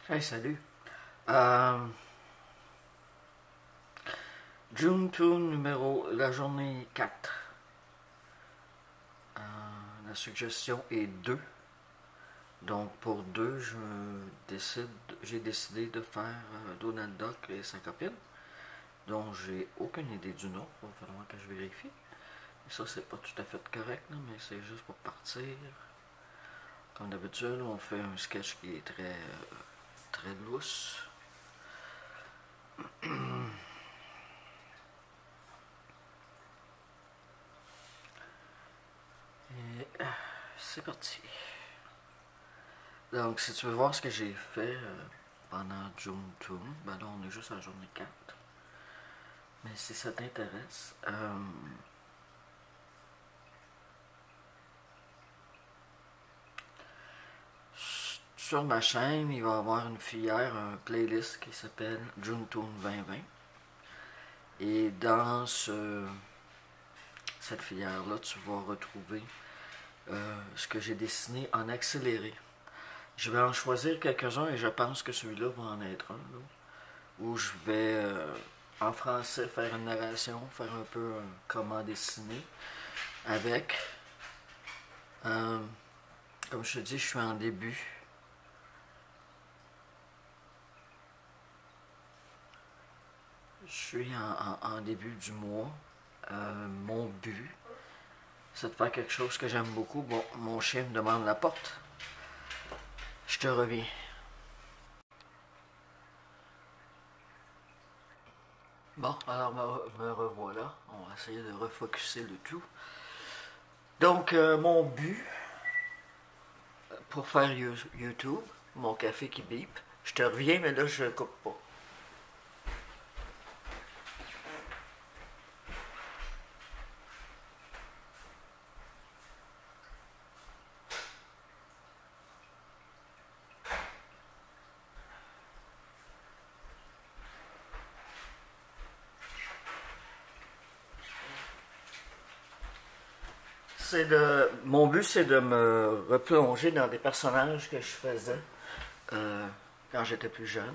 Hey, salut. Euh, June 2, la journée 4. La suggestion est 2. Donc pour 2, j'ai décidé de faire Donald Duck et sa copine, dont j'ai aucune idée du nom. Il va falloir que je vérifie. Et ça, c'est pas tout à fait correct, là, mais c'est juste pour partir. Comme d'habitude, on fait un sketch qui est très lousse. Et c'est parti. Donc, si tu veux voir ce que j'ai fait pendant June 2, ben là, on est juste à la journée 4. Mais si ça t'intéresse, sur ma chaîne, il va y avoir une filière, un playlist qui s'appelle June 2 2020. Et dans cette filière-là, tu vas retrouver ce que j'ai dessiné en accéléré. Je vais en choisir quelques-uns et je pense que celui-là va en être un, là, où je vais en français faire une narration, faire un peu comment dessiner avec. Comme je te dis, je suis en début. Je suis en début du mois. Mon but, c'est de faire quelque chose que j'aime beaucoup. Bon, mon chien me demande la porte. Je te reviens. Bon, alors me revoilà. On va essayer de refocuser le tout. Donc, mon but pour faire YouTube, mon café qui bip. Je te reviens, mais là, je coupe pas. Mon but, c'est de me replonger dans des personnages que je faisais quand j'étais plus jeune.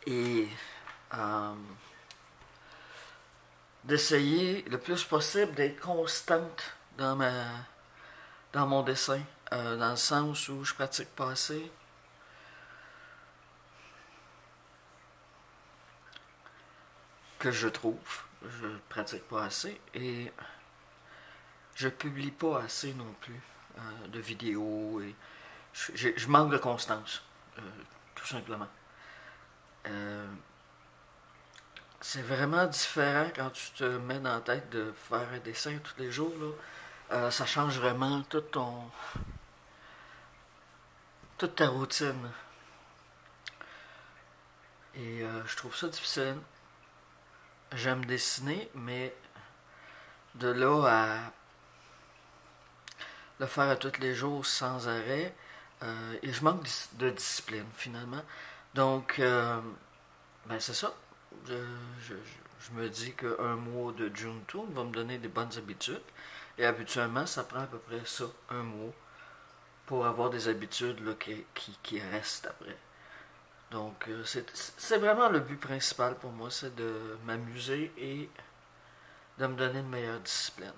Et d'essayer le plus possible d'être constante dans mon dessin, dans le sens où je pratique pas assez. Que je trouve, je pratique pas assez et je publie pas assez non plus de vidéos et je manque de constance, tout simplement. Euh, c'est vraiment différent quand tu te mets dans la tête de faire un dessin tous les jours. Là. Ça change vraiment toute ta routine. Et je trouve ça difficile. J'aime dessiner, mais de là à le faire à tous les jours sans arrêt, et je manque de discipline finalement. Donc, ben c'est ça. Je, je, je me dis qu'un mois de Juneteenth va me donner des bonnes habitudes. Et habituellement, ça prend à peu près ça, un mois, pour avoir des habitudes là, qui restent après. Donc, c'est vraiment le but principal pour moi, c'est de m'amuser et de me donner une meilleure discipline.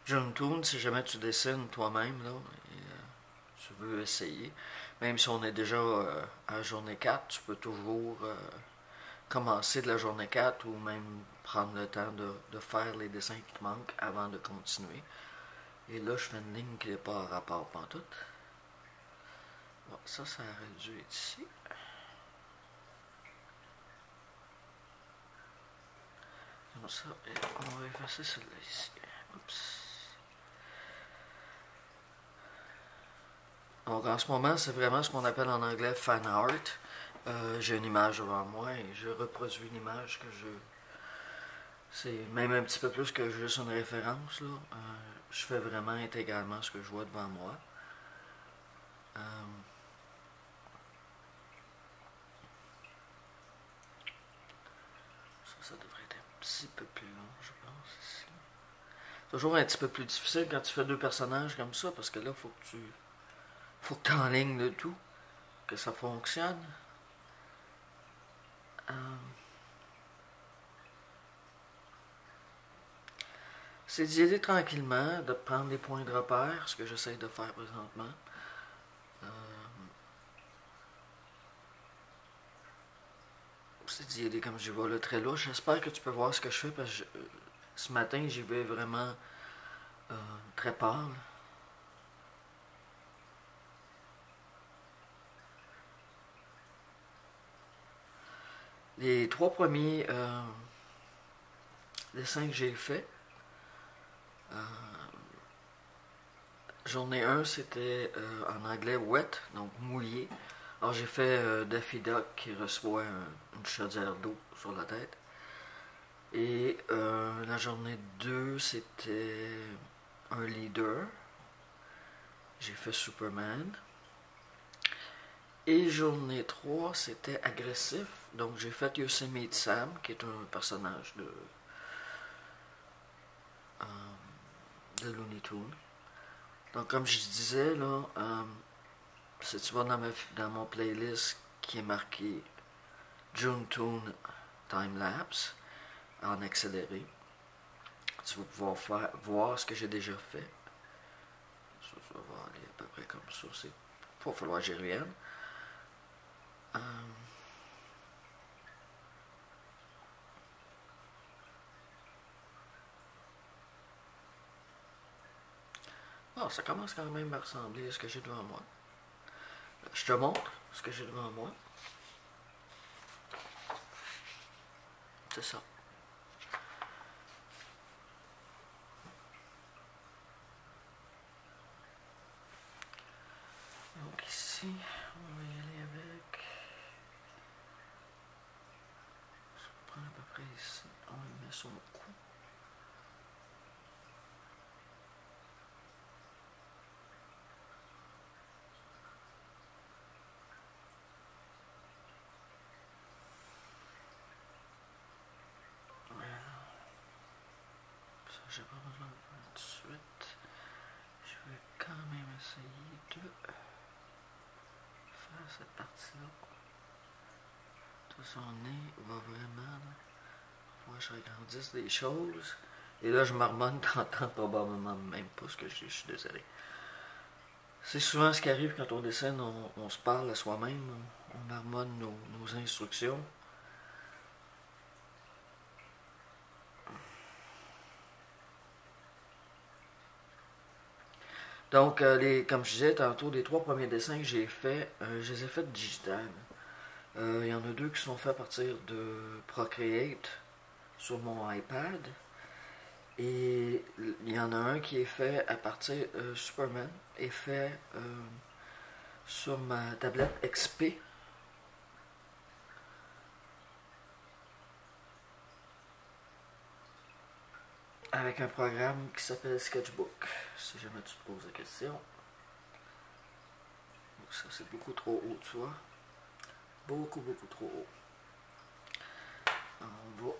Juneteenth, si jamais tu dessines toi-même, là, et, tu veux essayer, même si on est déjà à la journée 4, tu peux toujours commencer de la journée 4 ou même prendre le temps de faire les dessins qui te manquent avant de continuer. Et là, je fais une ligne qui n'est pas en rapport pantoute. Bon, ça aurait dû être ici. Comme ça, et on va effacer celui-là ici. Oups. Donc en ce moment, c'est vraiment ce qu'on appelle en anglais fan art. J'ai une image devant moi et je reproduis une image que je... C'est même un petit peu plus que juste une référence. Là. Je fais vraiment intégralement ce que je vois devant moi. Ça devrait être un petit peu plus long, je pense, ici. Toujours un petit peu plus difficile quand tu fais deux personnages comme ça, parce que là, faut que tu enlignes le tout, que ça fonctionne. Euh, c'est d'y aller tranquillement, de prendre des points de repère, ce que j'essaie de faire présentement. Euh, c'est d'y aller comme j'y vais là, très louche. J'espère que tu peux voir ce que je fais, parce que ce matin, j'y vais vraiment très pâle. Les trois premiers dessins que j'ai faits, journée 1, c'était en anglais wet, donc mouillé. Alors j'ai fait Daffy Duck qui reçoit une chaudière d'eau sur la tête. Et la journée 2, c'était un leader. J'ai fait Superman. Et journée 3, c'était agressif. Donc j'ai fait Yosemite Sam, qui est un personnage de Looney Tunes. Donc comme je disais, là, si tu vas dans mon playlist qui est marqué June Toon Time Lapse en accéléré, tu vas pouvoir voir ce que j'ai déjà fait. Ça va aller à peu près comme ça. Il va falloir que j'y revienne. Ça commence quand même à ressembler à ce que j'ai devant moi. Je te montre ce que j'ai devant moi. C'est ça. Donc ici, on va y aller avec... On prend à peu près ici. On le met sur le cou. J'ai pas besoin de faire tout de suite. Je vais quand même essayer de faire cette partie-là. Tout son nez va vraiment... Faut que je agrandisse des choses. Et là, je marmonne, t'entends probablement même pas ce que je dis. Je suis désolé. C'est souvent ce qui arrive quand on dessine, on se parle à soi-même, on marmonne nos instructions. Donc, comme je disais tantôt, les trois premiers dessins que j'ai faits, je les ai faits digital. Il y en a deux qui sont faits à partir de Procreate sur mon iPad. Et il y en a un qui est fait à partir Superman est fait sur ma tablette XP. Avec un programme qui s'appelle Sketchbook, si jamais tu te poses la question. Donc ça, c'est beaucoup trop haut, tu vois. Beaucoup trop haut. On va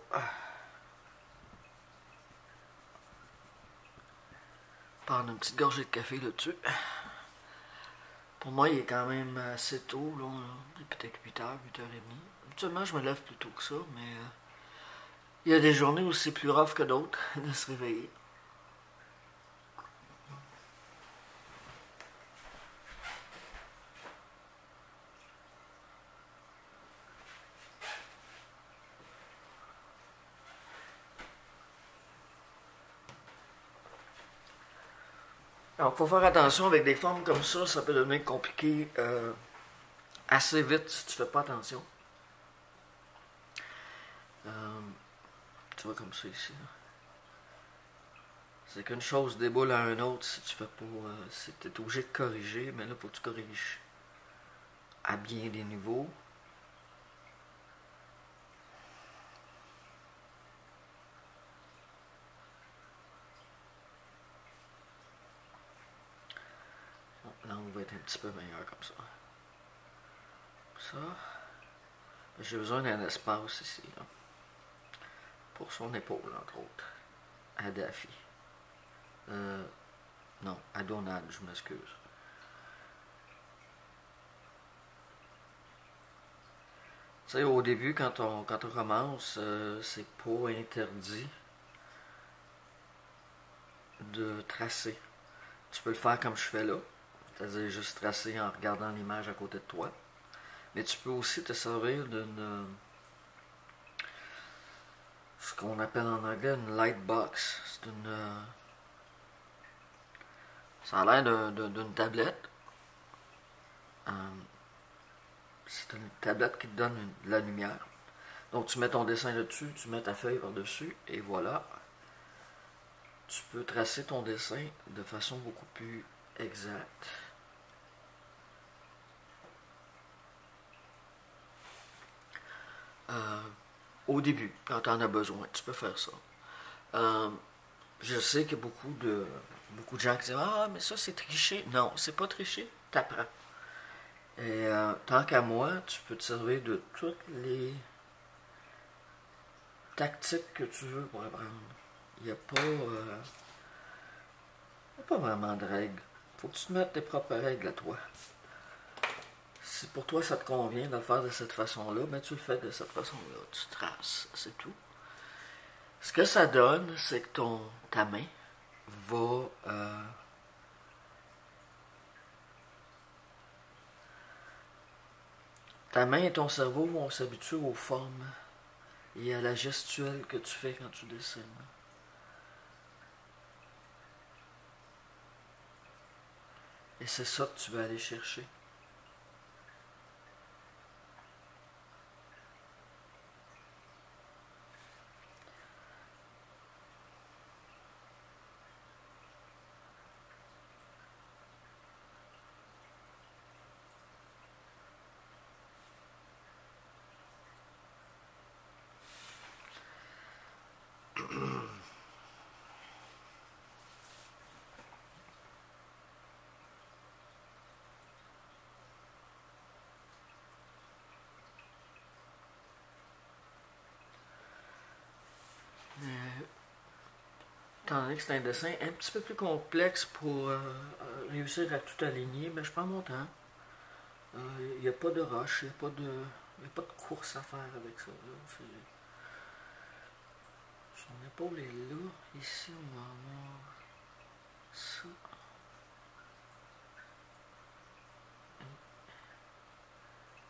prendre une petite gorgée de café là-dessus. Pour moi, il est quand même assez tôt, là. Il est peut-être 8h, 8h30. Habituellement, je me lève plus tôt que ça, mais il y a des journées où c'est plus rough que d'autres de se réveiller. Donc, il faut faire attention avec des formes comme ça peut devenir compliqué assez vite si tu fais pas attention. Tu vois comme ça ici. C'est qu'une chose déboule à une autre si tu fais pas. Si tu es obligé de corriger, mais là, il faut que tu corriges à bien des niveaux. L'angle va être un petit peu meilleur comme ça. Ça. J'ai besoin d'un espace ici. Là. pour son épaule, entre autres, à Daffy. Non, à Donald, je m'excuse. Tu sais, au début, quand on commence, c'est pas interdit de tracer. Tu peux le faire comme je fais là, c'est-à-dire juste tracer en regardant l'image à côté de toi. Mais tu peux aussi te servir d'une ce qu'on appelle en anglais une lightbox. C'est une ça a l'air d'une tablette. C'est une tablette qui te donne de la lumière. Donc tu mets ton dessin là-dessus, tu mets ta feuille par-dessus, et voilà. Tu peux tracer ton dessin de façon beaucoup plus exacte. Au début, quand tu en as besoin, tu peux faire ça. Je sais qu'il y a beaucoup de gens qui disent ah, mais ça c'est tricher. Non, c'est pas tricher, t'apprends. Et tant qu'à moi, tu peux te servir de toutes les tactiques que tu veux pour apprendre. Il n'y a pas vraiment de règles. Faut que tu te mettes tes propres règles à toi. Si pour toi ça te convient de le faire de cette façon-là, ben tu le fais de cette façon-là. Tu traces, c'est tout. Ce que ça donne, c'est que ta main va ta main et ton cerveau vont s'habituer aux formes et à la gestuelle que tu fais quand tu dessines. Et c'est ça que tu vas aller chercher. Étant donné que c'est un dessin un petit peu plus complexe pour réussir à tout aligner, ben je prends mon temps. Il n'y a pas de rush, il n'y a pas de course à faire avec ça. Son épaule est là. Ici, on va avoir ça.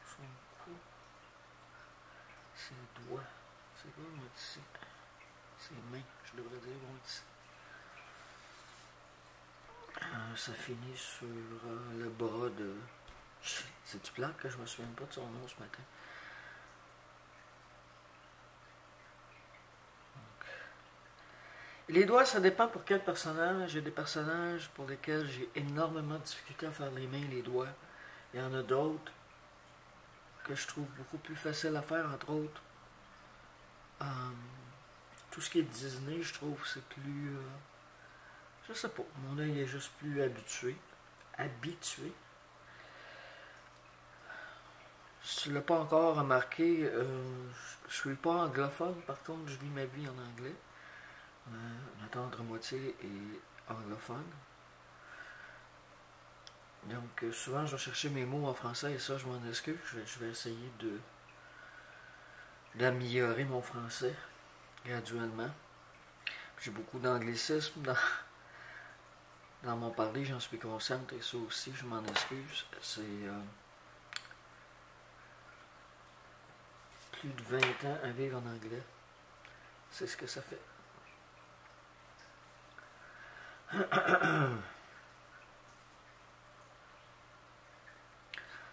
Son cou. Ses doigts. C'est quoi, moi, ici? Ses mains, je devrais dire, vont ici. Ça finit sur le bras de... C'est du plate que je me souviens pas de son nom ce matin. Les doigts, ça dépend pour quel personnage. Il y a des personnages pour lesquels j'ai énormément de difficulté à faire les mains et les doigts. Il y en a d'autres que je trouve beaucoup plus facile à faire, entre autres. Tout ce qui est Disney, je trouve, c'est plus... je sais pas, mon œil est juste plus habitué. Si tu l'as pas encore remarqué, je suis pas anglophone, par contre, je vis ma vie en anglais. Ma tendre moitié est anglophone. Donc, souvent, je vais chercher mes mots en français et ça, je m'en excuse. Je vais essayer d'améliorer mon français graduellement. J'ai beaucoup d'anglicisme dans mon parler, j'en suis consciente et ça aussi, je m'en excuse. C'est plus de 20 ans à vivre en anglais. C'est ce que ça fait.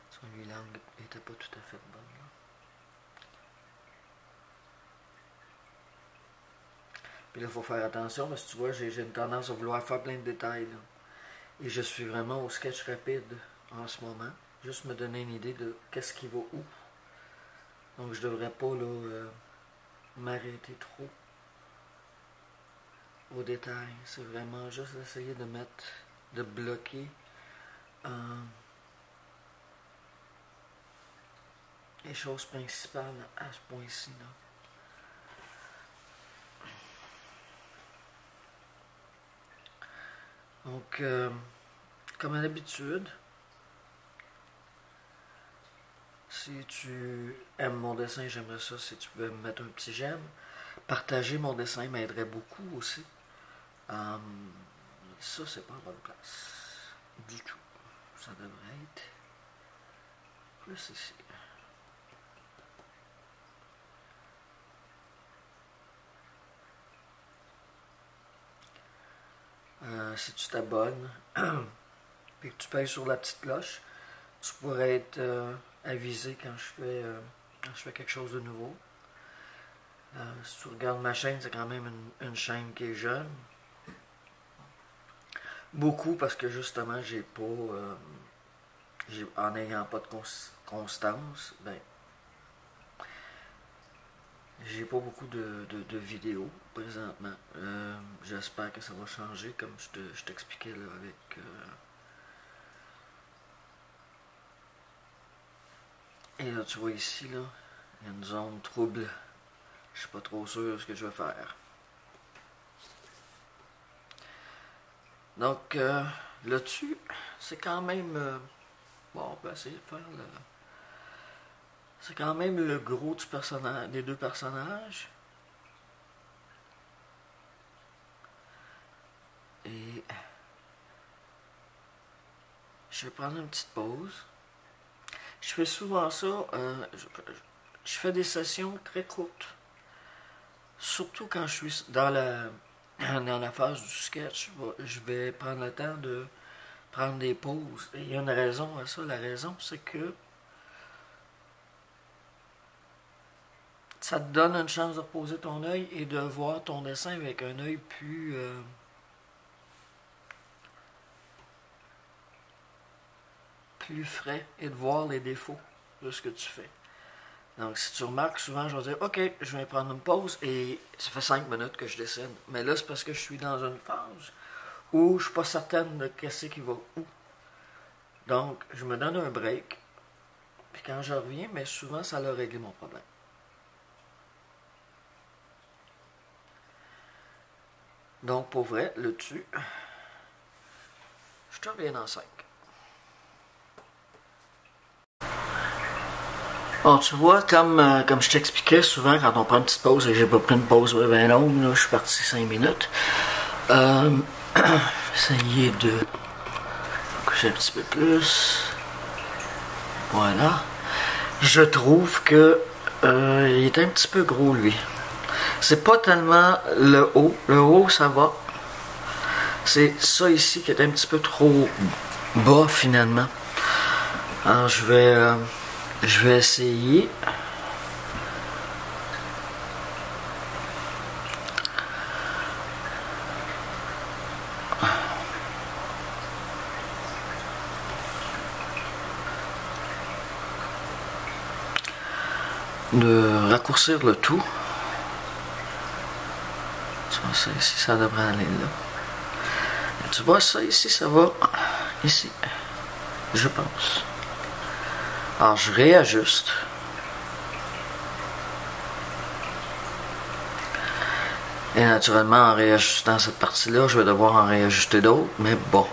Son langue n'était pas tout à fait bonne. Là. Puis là, il faut faire attention parce que tu vois, j'ai une tendance à vouloir faire plein de détails. Là. Et je suis vraiment au sketch rapide en ce moment. Juste me donner une idée de qu'est-ce qui va où. Donc je devrais pas là m'arrêter trop au détail. C'est vraiment juste essayer de bloquer les choses principales à ce point-ci. Donc, comme à l'habitude, si tu aimes mon dessin, j'aimerais ça si tu pouvais me mettre un petit j'aime. Partager mon dessin m'aiderait beaucoup aussi. Ça, c'est pas en bonne place. Du tout. Ça devrait être plus ici. Si tu t'abonnes et que tu payes sur la petite cloche, tu pourrais être avisé quand je fais quelque chose de nouveau. Si tu regardes ma chaîne, c'est quand même une chaîne qui est jeune. Beaucoup parce que justement, j'ai pas, en n'ayant pas de constance, ben, j'ai pas beaucoup de vidéos présentement. J'espère que ça va changer comme je t'expliquais là avec. Et là, tu vois ici, là, il y a une zone trouble. Je suis pas trop sûr de ce que je vais faire. Donc, là-dessus, c'est quand même... bon, on peut essayer de faire le... C'est quand même le gros du personnage, des deux personnages. Et... je vais prendre une petite pause. Je fais souvent ça. Je fais des sessions très courtes. Surtout quand je suis dans la phase du sketch. Je vais prendre le temps de prendre des pauses. Et il y a une raison à ça. La raison, c'est que ça te donne une chance de reposer ton œil et de voir ton dessin avec un œil plus frais et de voir les défauts de ce que tu fais. Donc, si tu remarques, souvent, je vais dire, OK, je vais prendre une pause et ça fait 5 minutes que je dessine. Mais là, c'est parce que je suis dans une phase où je suis pas certaine de qu'est-ce qui va où. Donc, je me donne un break. Puis quand je reviens, mais souvent, ça a réglé mon problème. Donc, pour vrai, le dessus, je te reviens dans 5. Bon, tu vois, comme je t'expliquais, souvent, quand on prend une petite pause, et j'ai pas pris une pause bien longue, là, je suis parti 5 minutes, essayer de coucher un petit peu plus. Voilà. Je trouve que il est un petit peu gros, lui. C'est pas tellement le haut. Le haut, ça va. C'est ça ici qui est un petit peu trop bas, finalement. Alors, je vais essayer. De raccourcir le tout. Tu vois, ça ici, ça devrait aller là. Et tu vois, ça ici, ça va ici. Je pense. Alors, je réajuste. Et naturellement, en réajustant cette partie-là, je vais devoir en réajuster d'autres. Mais bon,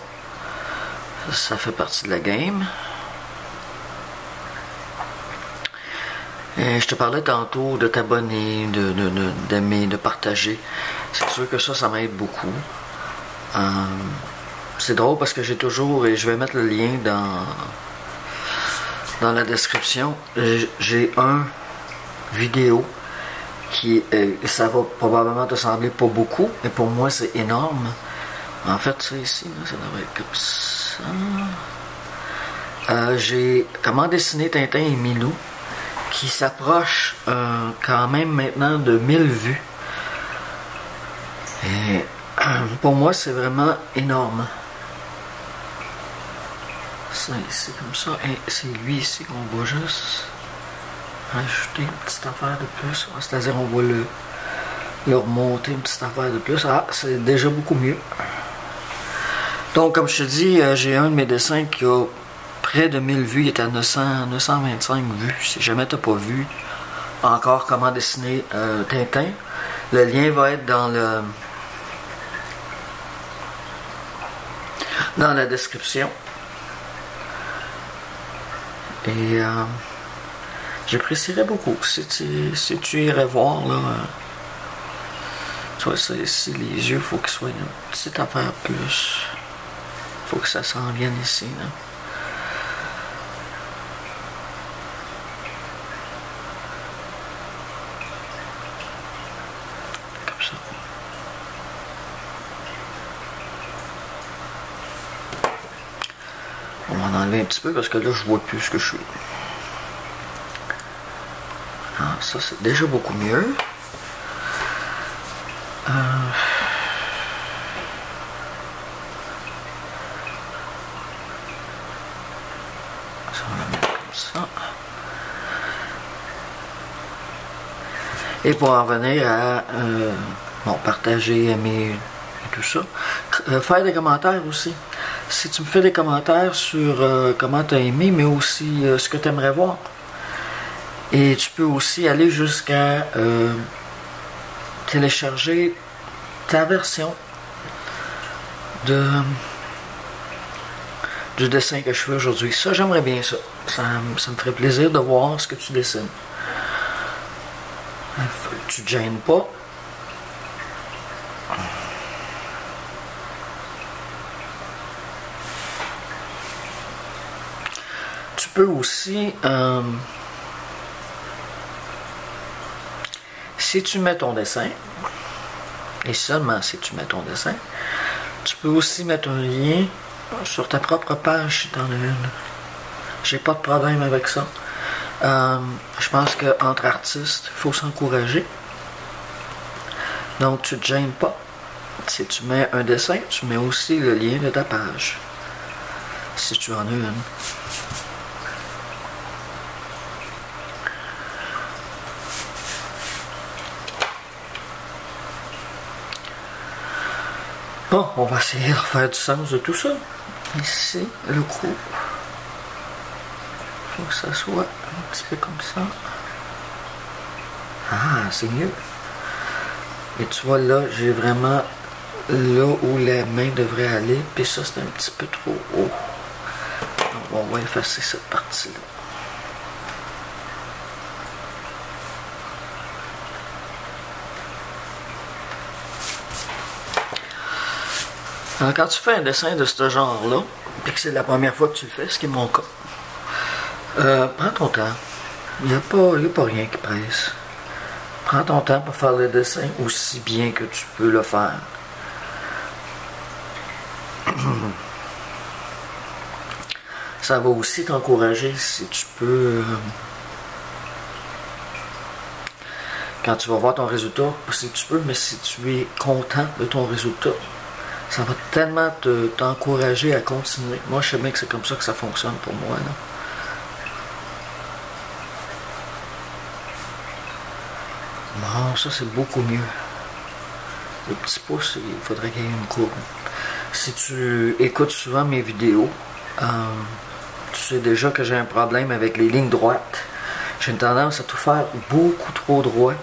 ça fait partie de la game. Et je te parlais tantôt de t'abonner, d'aimer, de partager. C'est sûr que ça m'aide beaucoup. C'est drôle parce que j'ai toujours, et je vais mettre le lien dans la description, j'ai un vidéo qui, ça va probablement te sembler pas beaucoup, mais pour moi c'est énorme. En fait, ça ici, là, ça devrait être comme ça. J'ai comment dessiner Tintin et Milou, qui s'approche quand même maintenant de 1000 vues. Et pour moi, c'est vraiment énorme. Ça ici, comme ça. Et c'est lui ici qu'on va juste ajouter une petite affaire de plus. C'est-à-dire, on va le remonter une petite affaire de plus. Ah, c'est déjà beaucoup mieux. Donc, comme je te dis, j'ai un de mes dessins qui a près de 1000 vues. Il est à 925 vues. Si jamais tu n'as pas vu encore comment dessiner Tintin, le lien va être dans dans la description. Et j'apprécierais beaucoup si tu irais voir là. Tu vois, ça ici, les yeux, il faut qu'ils soient une petite affaire plus. Faut que ça s'en vienne ici, là. Comme ça. On va en enlever un petit peu parce que là, je vois plus ce que je suis. Ah, ça, c'est déjà beaucoup mieux. Et pour en venir à partager, aimer et tout ça, faire des commentaires aussi. Si tu me fais des commentaires sur comment tu as aimé, mais aussi ce que tu aimerais voir. Et tu peux aussi aller jusqu'à télécharger ta version du dessin que je fais aujourd'hui. Ça, j'aimerais bien ça. Ça me ferait plaisir de voir ce que tu dessines. Tu te gênes pas. Tu peux aussi, si tu mets ton dessin, et seulement si tu mets ton dessin, tu peux aussi mettre un lien sur ta propre page si tu en as une. J'ai pas de problème avec ça. Je pense qu'entre artistes, il faut s'encourager. Donc, tu ne te gênes pas. Si tu mets un dessin, tu mets aussi le lien de ta page. Si tu en as une. Bon, on va essayer de refaire du sens de tout ça. Ici, le cou. Faut que ça soit un petit peu comme ça. Ah, c'est mieux. Et tu vois, là, j'ai vraiment là où la main devrait aller. Puis ça, c'est un petit peu trop haut. Donc, on va effacer cette partie-là. Alors, quand tu fais un dessin de ce genre-là, puis que c'est la première fois que tu le fais, ce qui est mon cas, prends ton temps. Il n'y a pas rien qui presse. Prends ton temps pour faire le dessin aussi bien que tu peux le faire. Ça va aussi t'encourager si tu peux... quand tu vas voir ton résultat, si tu peux, mais si tu es content de ton résultat, ça va tellement t'encourager à continuer. Moi, je sais bien que c'est comme ça que ça fonctionne pour moi, là. Bon, ça c'est beaucoup mieux. Le petit pouce, il faudrait qu'il y ait une courbe. Si tu écoutes souvent mes vidéos, tu sais déjà que j'ai un problème avec les lignes droites. J'ai une tendance à tout faire beaucoup trop droit.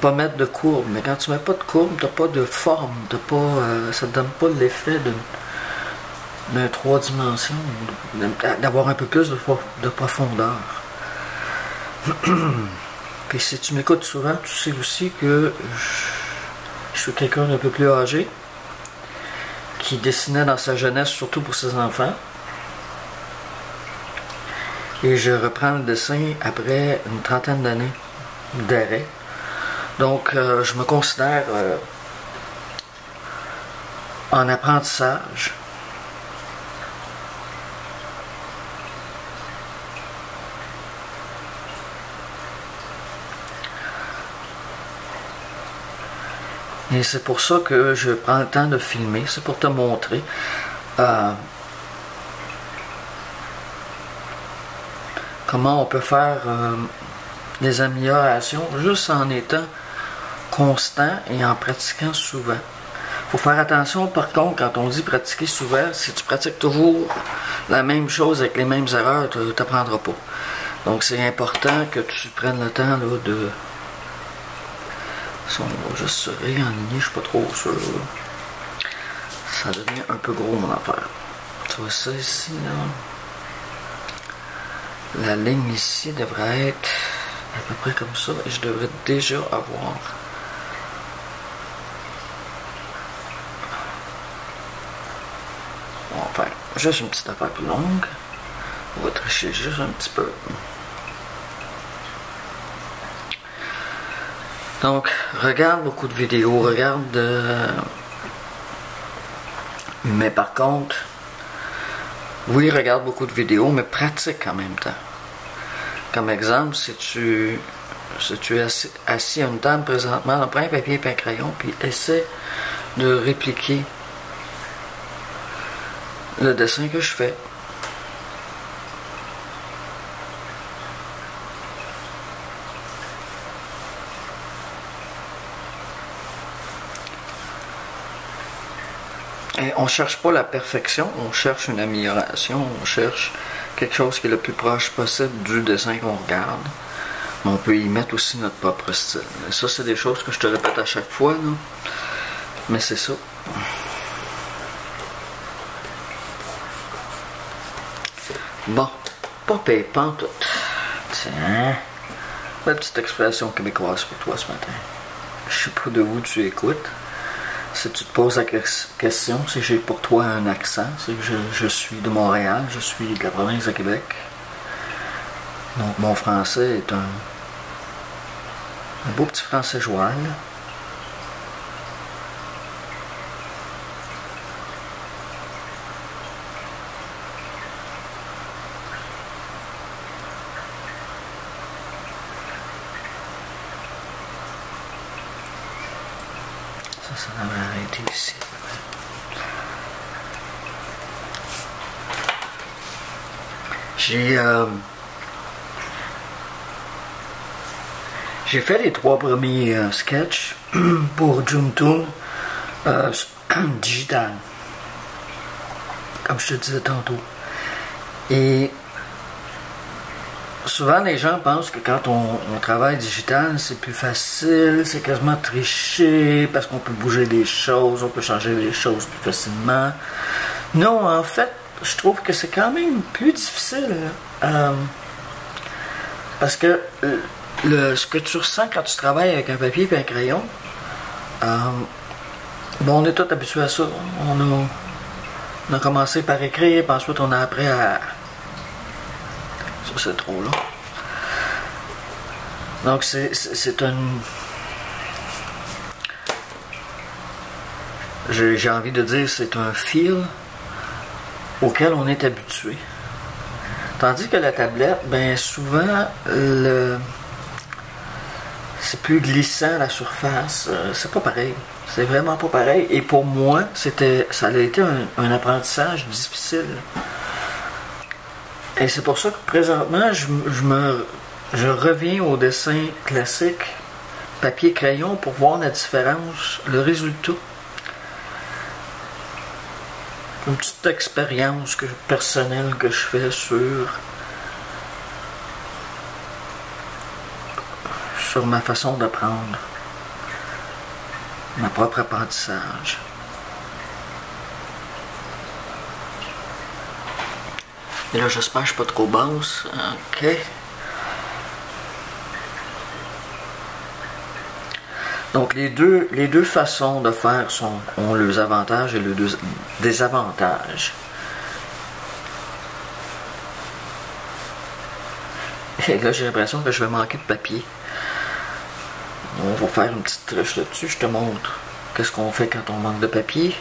Pas mettre de courbe. Mais quand tu mets pas de courbe, t'as pas de forme. Ça te donne pas l'effet d'une 3 dimensions, d'avoir un peu plus de profondeur. Puis si tu m'écoutes souvent, tu sais aussi que je suis quelqu'un d'un peu plus âgé, qui dessinait dans sa jeunesse, surtout pour ses enfants. Et je reprends le dessin après une trentaine d'années d'arrêt. Donc, je me considère en apprentissage. Et c'est pour ça que je prends le temps de filmer, c'est pour te montrer comment on peut faire des améliorations juste en étant constant et en pratiquant souvent. Il faut faire attention par contre quand on dit pratiquer souvent, si tu pratiques toujours la même chose avec les mêmes erreurs, tu n'apprendras pas. Donc c'est important que tu prennes le temps là, de... Si on va juste se réaligner, je suis pas trop sûr. Là. ça devient un peu gros mon affaire. Tu vois ça ici, là? La ligne ici devrait être à peu près comme ça et je devrais déjà avoir on va faire juste une petite affaire plus longue. On va tricher juste un petit peu. Donc, regarde beaucoup de vidéos, regarde mais par contre, oui, regarde beaucoup de vidéos, mais pratique en même temps. Comme exemple, si tu es assis à une table présentement, prends un papier et un crayon, puis essaie de répliquer le dessin que je fais. Et on cherche pas la perfection, on cherche une amélioration, on cherche quelque chose qui est le plus proche possible du dessin qu'on regarde. Mais on peut y mettre aussi notre propre style. Et ça, c'est des choses que je te répète à chaque fois, là. Mais c'est ça. Bon, pas pépant tout. Tiens, ma petite expression québécoise pour toi ce matin. Je sais pas de où tu écoutes. Si tu te poses la question, c'est que j'ai pour toi un accent, c'est que je suis de Montréal, je suis de la province de Québec. Donc mon français est un beau petit français joual. Ça devrait arrêter ici. J'ai fait les 3 premiers sketchs pour Joomtoon digital, comme je te disais tantôt. Et souvent les gens pensent que quand on travaille digital, c'est plus facile, c'est quasiment tricher parce qu'on peut bouger des choses, on peut changer les choses plus facilement. Non, en fait, je trouve que c'est quand même plus difficile. Parce que ce que tu ressens quand tu travailles avec un papier et un crayon, bon, on est tous habitués à ça. On a commencé par écrire, puis ensuite on a appris à... Ça, c'est trop là. Donc, c'est une... J'ai envie de dire, c'est un feel auquel on est habitué. Tandis que la tablette, ben souvent, c'est plus glissant la surface. C'est pas pareil. C'est vraiment pas pareil. Et pour moi, ça a été un apprentissage difficile. Et c'est pour ça que présentement, je reviens au dessin classique, papier-crayon, pour voir la différence, le résultat. Une petite expérience personnelle que je fais sur ma façon d'apprendre, ma propre apprentissage. Et là, j'espère que je ne suis pas trop basse. OK. Donc, les deux façons de faire ont leurs avantages et leurs désavantages. Et là, j'ai l'impression que je vais manquer de papier. On va faire une petite triche là-dessus. Je te montre qu'est-ce qu'on fait quand on manque de papier.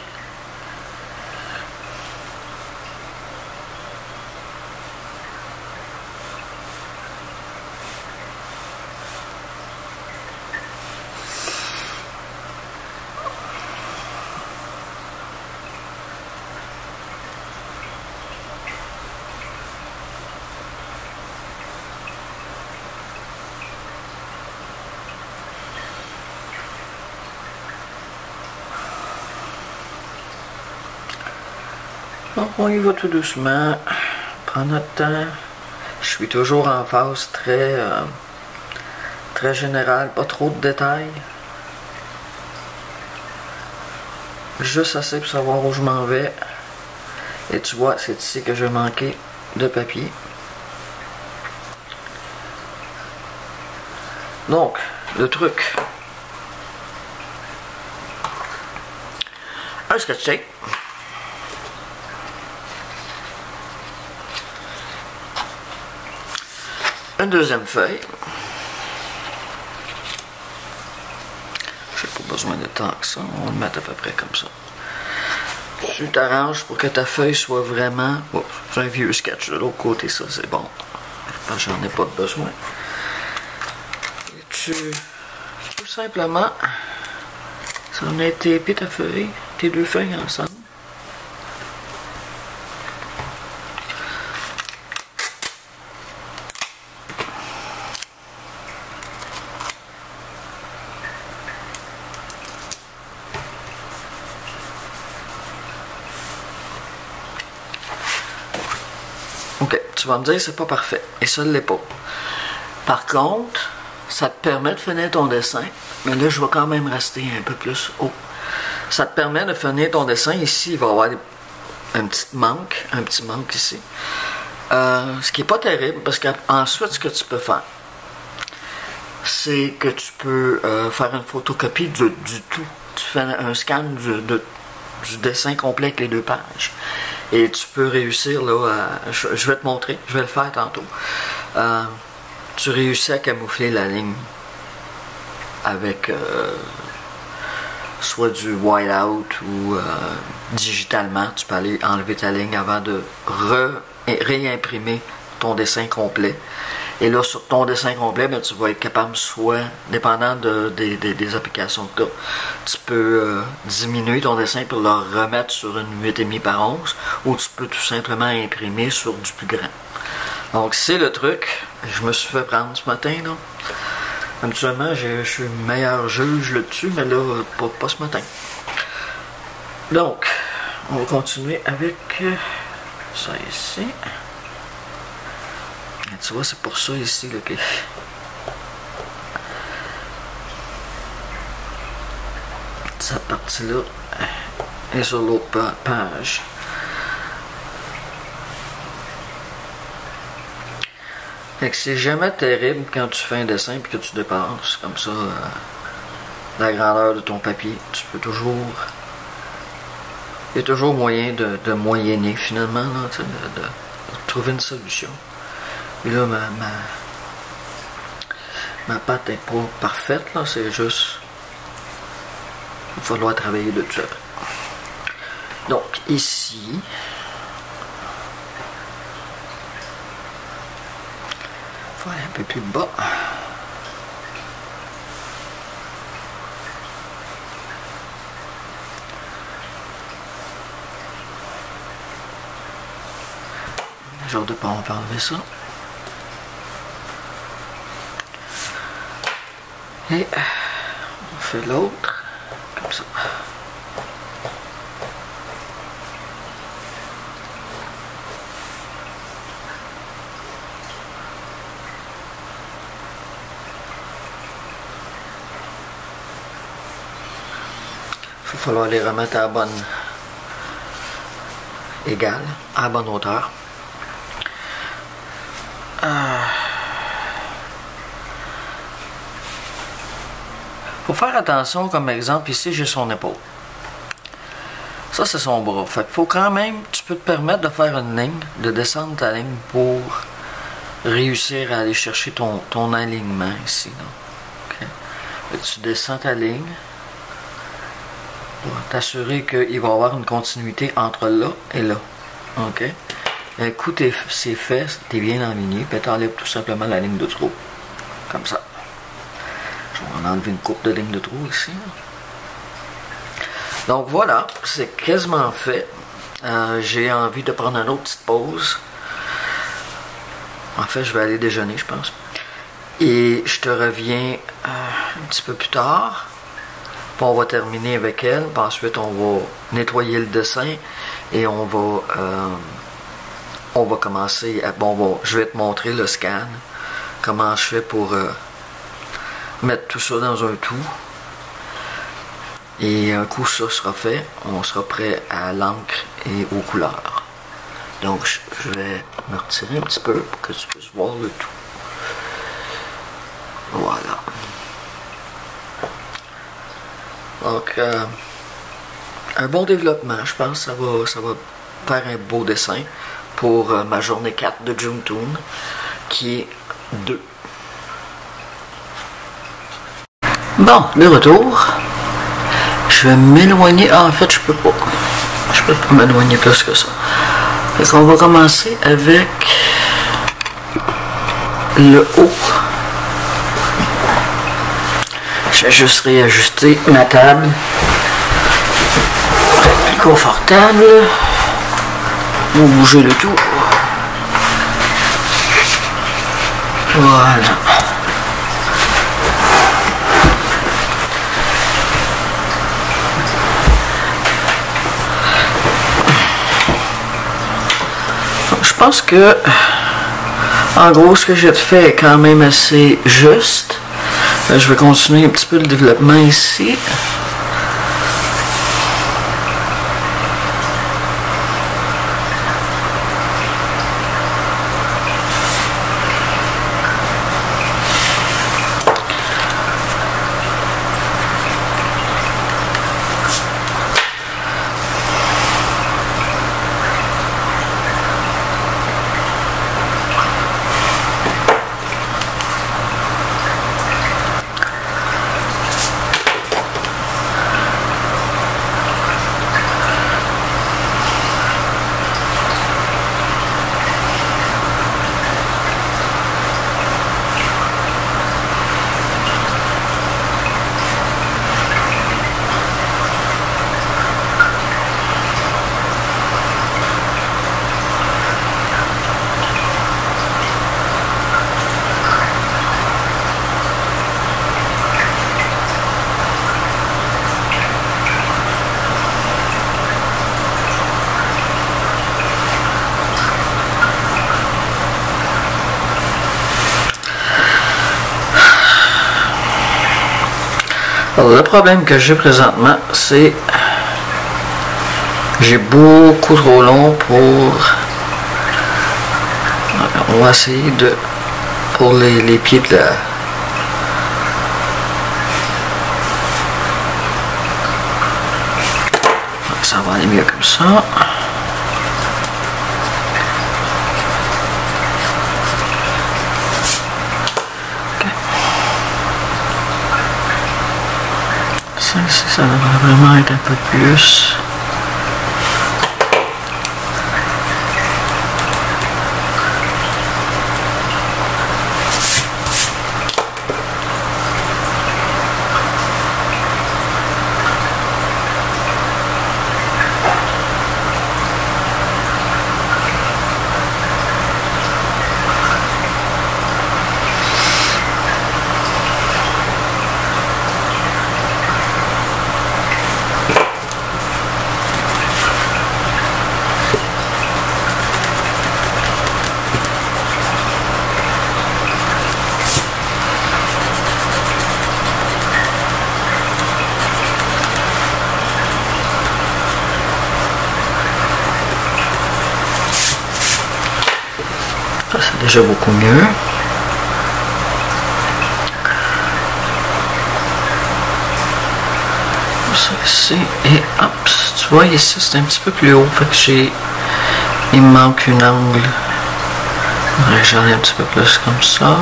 Donc on y va tout doucement, prends notre temps. Je suis toujours en phase très générale, pas trop de détails. juste assez pour savoir où je m'en vais. Et tu vois, c'est ici que je vais manquer de papier. Donc, le truc. Un sketch tape. Une deuxième feuille. J'ai pas besoin de tant que ça. On va le mettre à peu près comme ça. Tu t'arranges pour que ta feuille soit vraiment... Oh, j'ai un vieux sketch de l'autre côté, ça c'est bon. J'en ai pas besoin. Et tu... Tout simplement... Ça en a tapé ta feuille, tes deux feuilles ensemble. Ok, tu vas me dire c'est pas parfait, et ça ne l'est pas. Par contre, ça te permet de finir ton dessin, mais là je vais quand même rester un peu plus haut. Ça te permet de finir ton dessin. Ici, il va y avoir un petit manque ici. Ce qui n'est pas terrible, parce qu'ensuite, ce que tu peux faire, c'est que tu peux faire une photocopie du tout. Tu fais un scan du dessin complet avec les deux pages. Et tu peux réussir, là, je vais te montrer, je vais le faire tantôt. Tu réussis à camoufler la ligne avec soit du whiteout ou digitalement. Tu peux aller enlever ta ligne avant de réimprimer ton dessin complet. Et là, sur ton dessin complet, ben, tu vas être capable, soit, dépendant des applications que tu peux diminuer ton dessin pour le remettre sur une 8,5 par 11, ou tu peux tout simplement imprimer sur du plus grand. Donc, c'est le truc. Je me suis fait prendre ce matin, là. Habituellement, je suis meilleur juge là-dessus, mais là, pas ce matin. Donc, on va continuer avec ça ici. Et tu vois, c'est pour ça ici là, que cette partie-là est sur l'autre page. Fait que c'est jamais terrible quand tu fais un dessin et que tu dépasses comme ça la grandeur de ton papier. Tu peux toujours... Il y a toujours moyen de moyenner finalement, là, de trouver une solution. Et là, ma pâte n'est pas parfaite, là, c'est juste... Il va falloir travailler dessus après. Donc, ici... Il faut aller un peu plus bas. Genre de pas, on va enlever ça. Et on fait l'autre, comme ça. Il va falloir les remettre à la bonne égale, à la bonne hauteur. Faut faire attention, comme exemple, ici j'ai son épaule. Ça c'est son bras. Fait qu'il faut quand même, tu peux te permettre de faire une ligne, de descendre ta ligne pour réussir à aller chercher ton alignement ici. Okay. Tu descends ta ligne pour t'assurer qu'il va y avoir une continuité entre là et là. Ok. Un coup c'est fait, t'es bien enligné, puis t'enlèves tout simplement la ligne de trop. Comme ça. On a enlevé une coupe de ligne de trou ici. Donc voilà, c'est quasiment fait. J'ai envie de prendre une autre petite pause. En fait, je vais aller déjeuner, je pense. Et je te reviens un petit peu plus tard. Puis on va terminer avec elle. Puis ensuite, on va nettoyer le dessin. Et on va commencer. Je vais te montrer le scan. Comment je fais pour... mettre tout ça dans un tout. Et un coup ça sera fait, on sera prêt à l'encre et aux couleurs. Donc je vais me retirer un petit peu pour que tu puisses voir le tout. Voilà. Donc un bon développement, je pense que ça va faire un beau dessin pour ma journée 4 de Junetoon, qui est 2. Bon, de retour. Je vais m'éloigner. Ah, en fait, je peux pas. Je peux pas m'éloigner plus que ça. Fait qu'on va commencer avec le haut. Je vais juste réajuster ma table. Plus confortable. Pour bouger le tout. Voilà. Je pense que, en gros, ce que j'ai fait est quand même assez juste. Je vais continuer un petit peu le développement ici. Alors, le problème que j'ai présentement, c'est j'ai beaucoup trop long pour... On va essayer de... pour les pieds de la... Ça va aller mieux comme ça. Ça devrait vraiment être un peu plus. C'est déjà beaucoup mieux. Ça ici et hop, tu vois ici c'est un petit peu plus haut, fait que il me manque une angle. J'en ai un petit peu plus comme ça.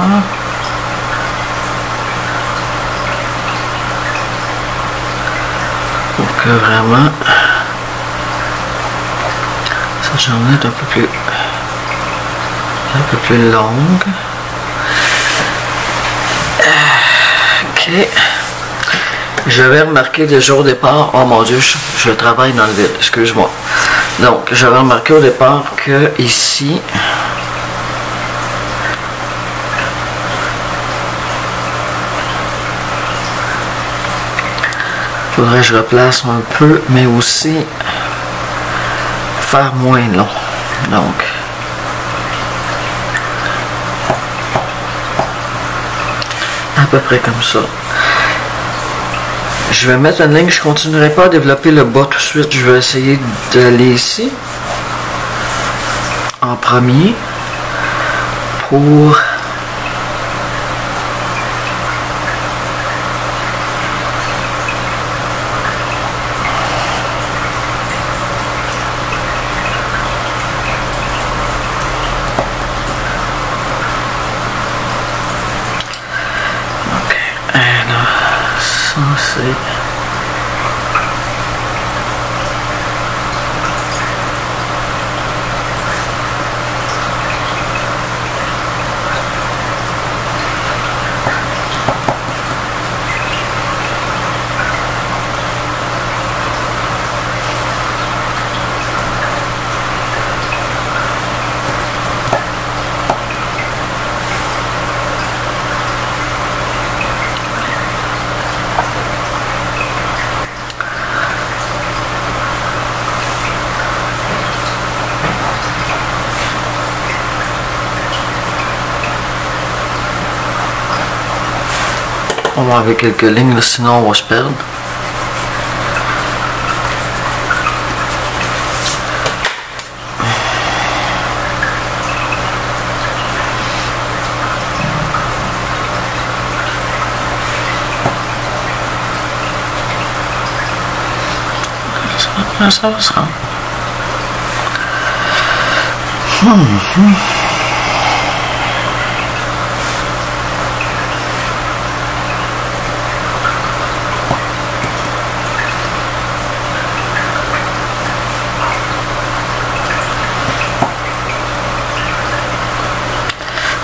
Pour que vraiment ça j'en ai un peu plus longue. Ok. J'avais remarqué déjà au départ, oh mon dieu, je travaille dans le vide, excuse-moi. Donc, j'avais remarqué au départ que ici, faudrait que je replace un peu, mais aussi faire moins long. Donc, à peu près comme ça. Je vais mettre une ligne, je continuerai pas à développer le bas tout de suite. Je vais essayer d'aller ici en premier pour on va avec quelques lignes, là, sinon on va se perdre. Ça va se rendre.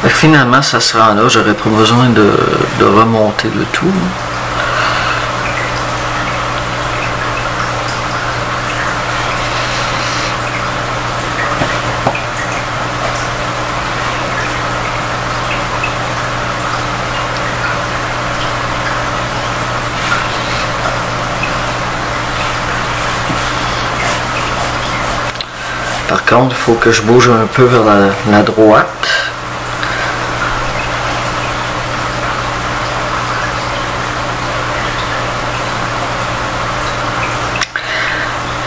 Finalement, ça se rend là, j'aurais pas besoin de remonter le tout. Par contre, il faut que je bouge un peu vers la droite.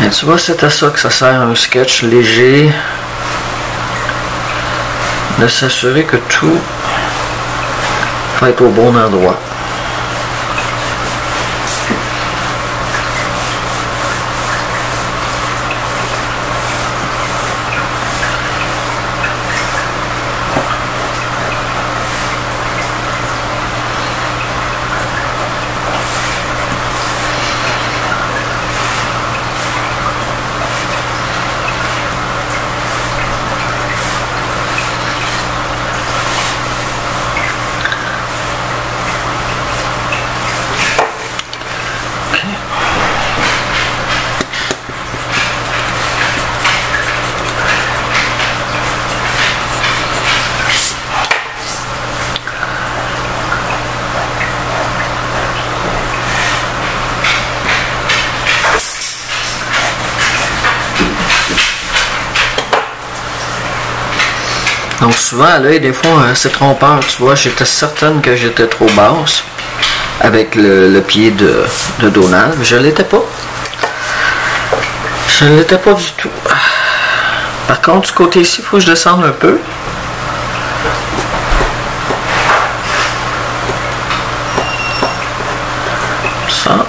Et tu vois, c'est à ça que ça sert un sketch léger. De s'assurer que tout va être au bon endroit. Donc souvent à l'œil, des fois, c'est trompeur, tu vois, j'étais certaine que j'étais trop basse avec le pied de Donald, mais je l'étais pas. Je ne l'étais pas du tout. Par contre, du côté ici, il faut que je descende un peu. Ça.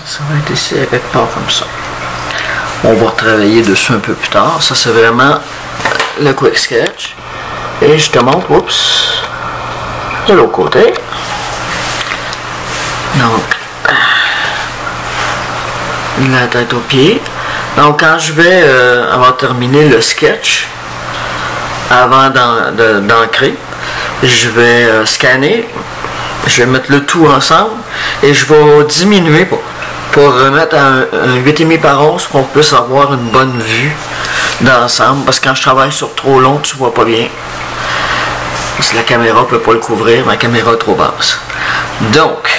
Ça va être ici à quelque part comme ça. On va retravailler dessus un peu plus tard. Ça, c'est vraiment le quick sketch. Et je te montre, oups, de l'autre côté. Donc, la tête aux pieds. Donc, quand je vais avoir terminé le sketch, avant d'ancrer, je vais scanner je vais mettre le tout ensemble et je vais diminuer pour remettre à un 8,5 par 11 pour qu'on puisse avoir une bonne vue d'ensemble. Parce que quand je travaille sur trop long, tu vois pas bien. Si la caméra peut pas le couvrir, ma caméra est trop basse. Donc,